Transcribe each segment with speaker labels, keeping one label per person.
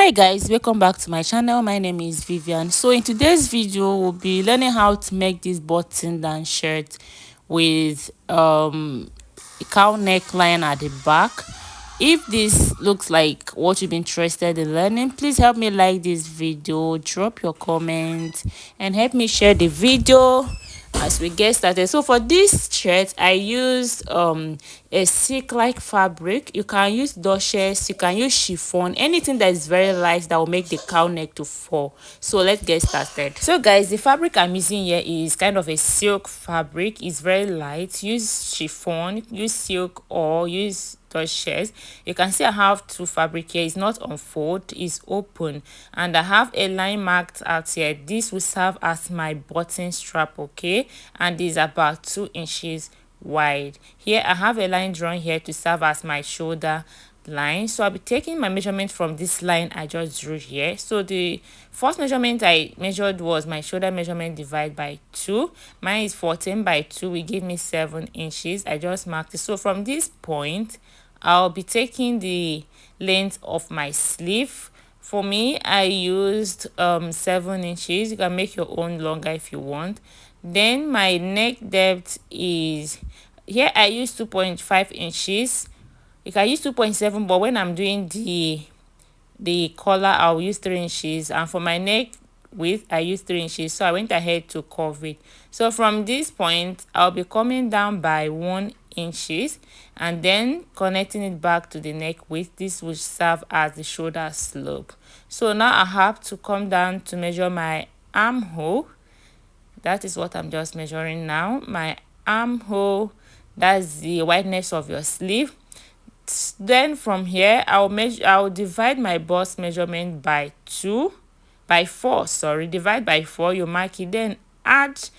Speaker 1: Hi guys, welcome back to my channel. My name is Vivian. So in today's video we'll be learning how to make this button down shirt with a cowl neckline at the back. If this looks like what you've been interested in learning, please help me like this video, drop your comment and help me share the video as we get started. So for this shirt I used a silk like fabric. You can use dushes, you can use chiffon, anything that is very light that will make the cowl neck to fall. So let's get started. So guys, the fabric I'm using here is kind of a silk fabric. It's very light. Use chiffon, use silk, or use dushes. You can see I have two fabric here. It's not unfold, it's open, and I have a line marked out here. This will serve as my button strap, okay, and is about 2 inches wide. Here I have a line drawn here to serve as my shoulder line. So I'll be taking my measurement from this line I just drew here. So the first measurement I measured was my shoulder measurement divided by 2. Mine is 14 by 2, will give me 7 inches. I just marked it. So from this point I'll be taking the length of my sleeve. For me, I used 7 inches. You can make your own longer if you want. Then my neck depth is, here I use 2.5 inches. You can use 2.7, but when I'm doing the collar I'll use 3 inches, and for my neck width I use 3 inches. So I went ahead to curve it. So from this point I'll be coming down by 1 inches and then connecting it back to the neck width. This will serve as the shoulder slope. So now I have to come down to measure my armhole. That is what I'm just measuring now. My armhole, that's the wideness of your sleeve. Then from here I'll divide my bust measurement by 4, sorry, divide by 4. You mark it, then add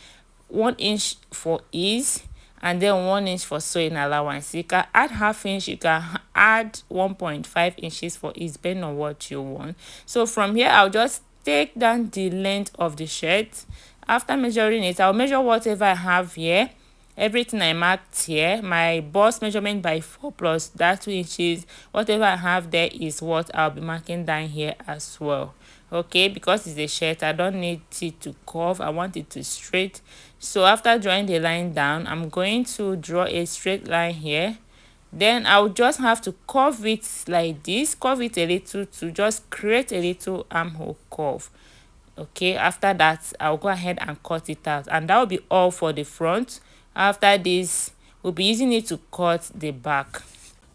Speaker 1: 1 inch for ease, and then 1 inch for sewing allowance. You can add ½ inch, you can add 1.5 inches for ease, depending on what you want. So from here I'll just take down the length of the shirt. After measuring it, I'll measure whatever I have here, everything I marked here. My bust measurement by 4 plus that 2 inches, whatever I have there is what I'll be marking down here as well. Okay, because it's a shirt, I don't need it to curve, I want it to straight. So after drawing the line down, I'm going to draw a straight line here. Then I'll just have to curve it like this, curve it a little to just create a little armhole curve. Okay, after that I'll go ahead and cut it out, and that will be all for the front. After this, we'll be using it to cut the back.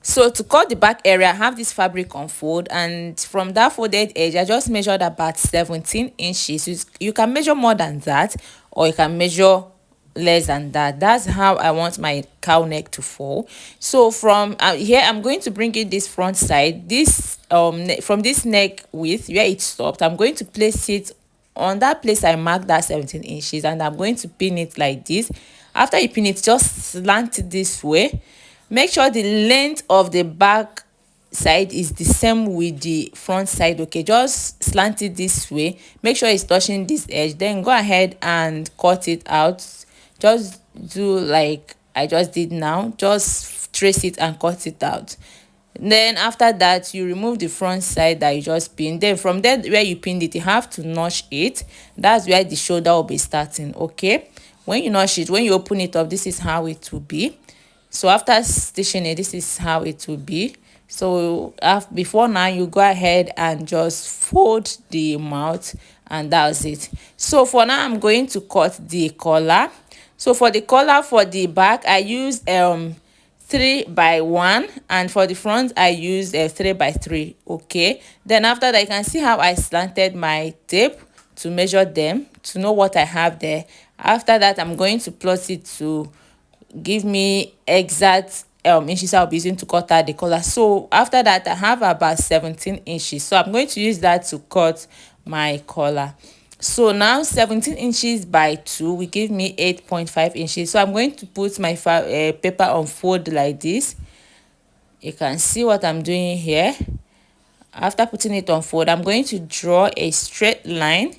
Speaker 1: So to cut the back area, I have this fabric on fold, and from that folded edge I just measured about 17 inches. You can measure more than that, or you can measure less than that. That's how I want my cowl neck to fall. So from here I'm going to bring in this front side, this from this neck width where it stopped. I'm going to place it on that place I marked, that 17 inches, and I'm going to pin it like this. After you pin it, just slant it this way. Make sure the length of the back side is the same with the front side. Okay, just slant it this way, make sure it's touching this edge, then go ahead and cut it out. Just do like I just did now, just trace it and cut it out. Then after that, you remove the front side that you just pinned. Then from there where you pinned it, you have to notch it. That's where the shoulder will be starting. Okay, when you notch it, when you open it up, this is how it will be. So after stitching it, this is how it will be. So before now, you go ahead and just fold the mouth, and that's it. So for now I'm going to cut the collar. So for the collar for the back I use 3 by 1, and for the front I use 3 by 3. Okay, then after that, you can see how I slanted my tape to measure them to know what I have there. After that, I'm going to plot it to give me exact inches I'll be using to cut out the collar. So after that, I have about 17 inches, so I'm going to use that to cut my collar. So now 17 inches by 2 will give me 8.5 inches. So I'm going to put my paper on fold like this. You can see what I'm doing here. After putting it on fold, I'm going to draw a straight line.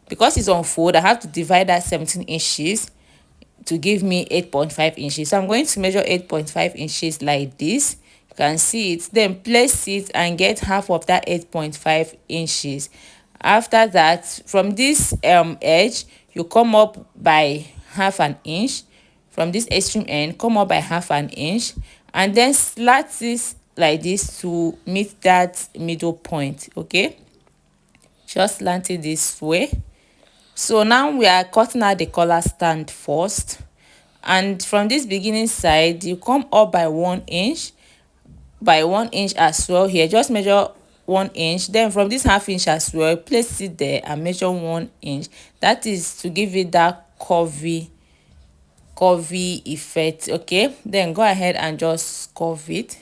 Speaker 1: Because it's on fold, I have to divide that 17 inches to give me 8.5 inches. So I'm going to measure 8.5 inches like this. You can see it. Then place it and get half of that 8.5 inches. After that, from this edge, you come up by half an inch. From this extreme end, come up by half an inch, and then slat this like this to meet that middle point. Okay, just slant it this way. So now we are cutting out the collar stand first, and from this beginning side you come up by 1 inch, by 1 inch as well. Here just measure 1 inch. Then from this half inch as well, place it there and measure 1 inch. That is to give it that curvy effect. Okay, then go ahead and just curve it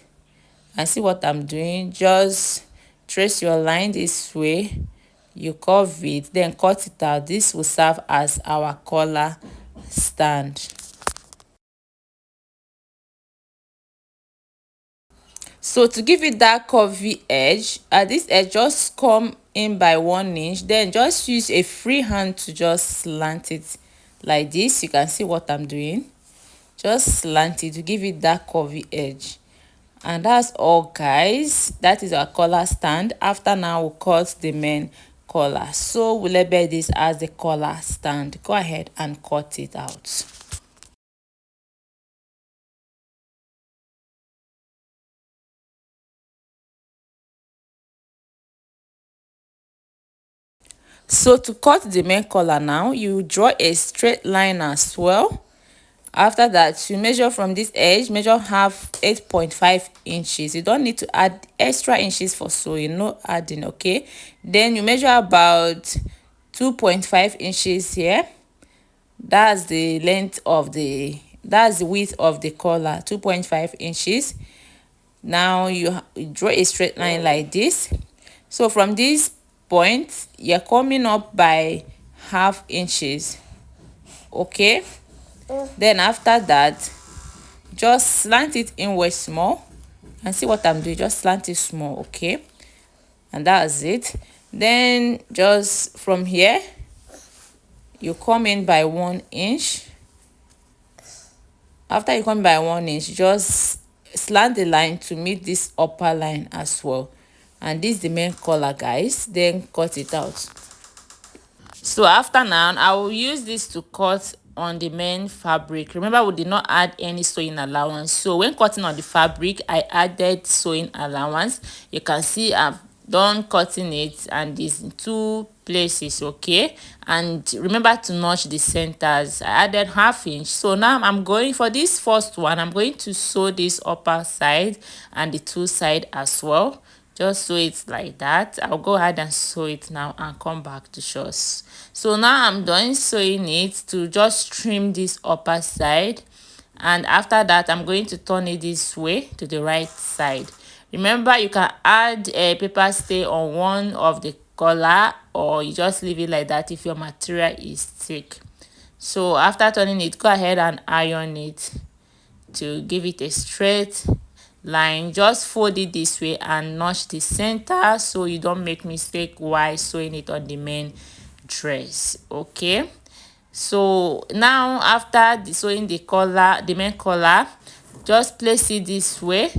Speaker 1: and see what I'm doing. Just trace your line this way, you curve it, then cut it out. This will serve as our collar stand. So to give it that curvy edge, at this edge just come in by 1 inch, then just use a free hand to just slant it like this. You can see what I'm doing. Just slant it to give it that curvy edge. And that's all, guys. That is our collar stand. After now, we'll cut the main collar. So we'll label this as the collar stand. Go ahead and cut it out. So to cut the main collar now, you draw a straight line as well. After that, you measure from this edge, measure half 8.5 inches. You don't need to add extra inches for sewing, no adding. Okay, then you measure about 2.5 inches here. That's the length of that's the width of the collar, 2.5 inches. Now you draw a straight line like this. So from this point, you're coming up by half inches. Okay, then after that, just slant it inward small, and see what I'm doing. Just slant it small. Okay, and that's it. Then just from here, you come in by 1 inch. After you come by 1 inch, just slant the line to meet this upper line as well. And this is the main collar, guys. Then cut it out. So after now, I will use this to cut on the main fabric. Remember, we did not add any sewing allowance. So when cutting on the fabric, I added sewing allowance. You can see I've done cutting it, and it's in 2 places. Okay, and remember to notch the centers. I added half inch. So now I'm going for this first one. I'm going to sew this upper side and the 2 side as well. Just sew it like that. I'll go ahead and sew it now and come back to show us. So now I'm done sewing it to just trim this upper side, and after that I'm going to turn it this way to the right side. Remember, you can add a paper stay on one of the collar, or you just leave it like that if your material is thick. So after turning it, go ahead and iron it to give it a straight line. Just fold it this way and notch the center so you don't make mistake while sewing it on the main dress. Okay, so now after sewing the collar, the main collar, just place it this way.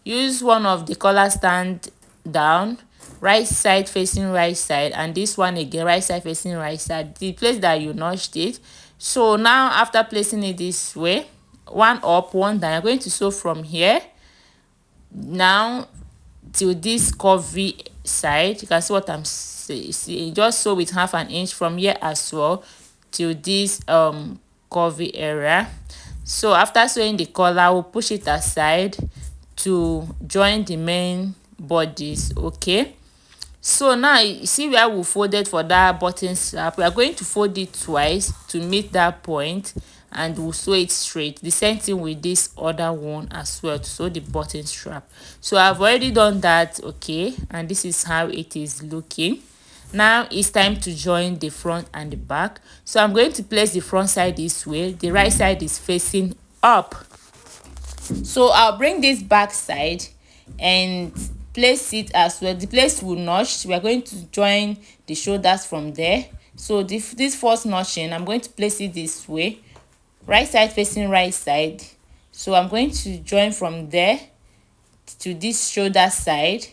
Speaker 1: Use one of the collar stand down, right side facing right side, and this one again, right side facing right side, the place that you notched it. So now after placing it this way, one up, one down, you're going to sew from here now till this curvy side. You can see what I'm saying. Just sew with half an inch from here as well till this curvy area. So after sewing the collar, we'll push it aside to join the main bodies. Okay, so now you see where we folded for that button strap. We are going to fold it twice to meet that point, and we'll sew it straight. The same thing with this other one as well, to sew the button strap. So I've already done that. Okay, and this is how it is looking. Now it's time to join the front and the back. So I'm going to place the front side this way, the right side is facing up. So I'll bring this back side and place it as well. The place we notched, we are going to join the shoulders from there. So this first notching, I'm going to place it this way, right side facing right side. So I'm going to join from there to this shoulder side,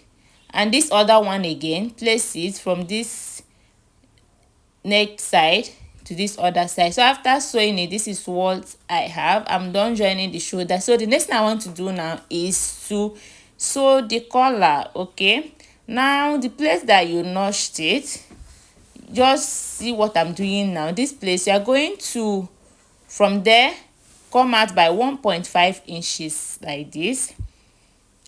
Speaker 1: and this other one again, place it from this neck side to this other side. So after sewing it, this is what I have. I'm done joining the shoulder. So the next thing I want to do now is to sew the collar. Okay, now the place that you notched it, just see what I'm doing now. This place, you are going to, from there, come out by 1.5 inches like this.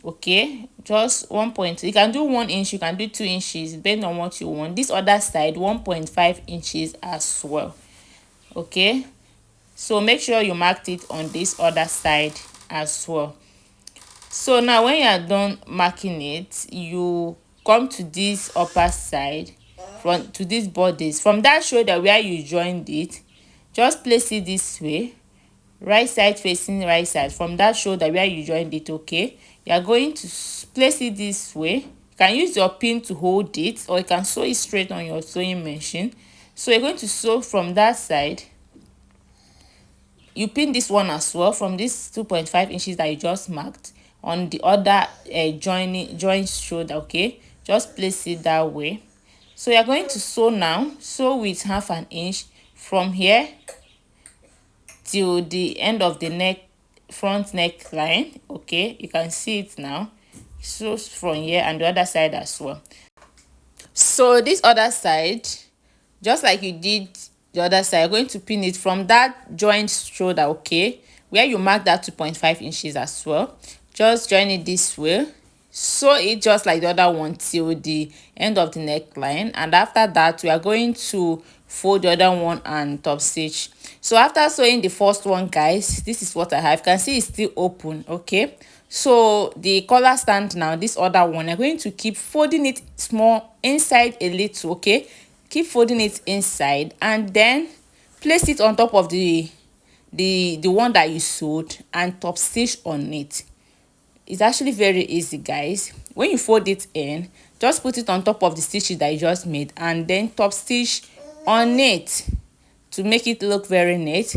Speaker 1: Okay, just 1 point. You can do 1 inch, you can do 2 inches, depending on what you want. This other side, 1.5 inches as well. Okay, so make sure you marked it on this other side as well. So now when you are done marking it, you come to this upper side, from to these borders, from that shoulder where you joined it, just place it this way, right side facing right side, from that shoulder where you joined it. Okay, you are going to place it this way. You can use your pin to hold it, or you can sew it straight on your sewing machine. So you're going to sew from that side. You pin this one as well from this 2.5 inches that you just marked on the other joint shoulder. Okay, just place it that way. So you're going to sew now. Sew with 1/2 inch from here till the end of the neck, front neckline. Okay, you can see it now. So from here and the other side as well. So this other side, just like you did the other side, you're going to pin it from that joint shoulder. Okay, where you mark that 2.5 inches as well. Just join it this way, sew it just like the other one till the end of the neckline, and after that we are going to fold the other one and top stitch. So after sewing the first one, guys, this is what I have. You can see it's still open. Okay, so the collar stand now, this other one, I'm going to keep folding it small inside a little. Okay, keep folding it inside and then place it on top of the one that you sewed and top stitch on it. It's actually very easy, guys. When you fold it in, just put it on top of the stitches that you just made and then top stitch on it to make it look very neat.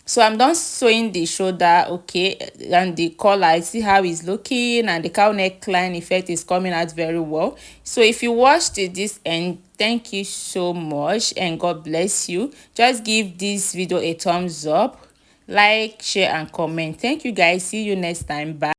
Speaker 1: So I'm done sewing the shoulder. Okay, and the collar, I see how it's looking, and the cowl neckline effect is coming out very well. So if you watched this end, thank you so much and God bless you. Just give this video a thumbs up, like, share and comment. Thank you, guys. See you next time. Bye.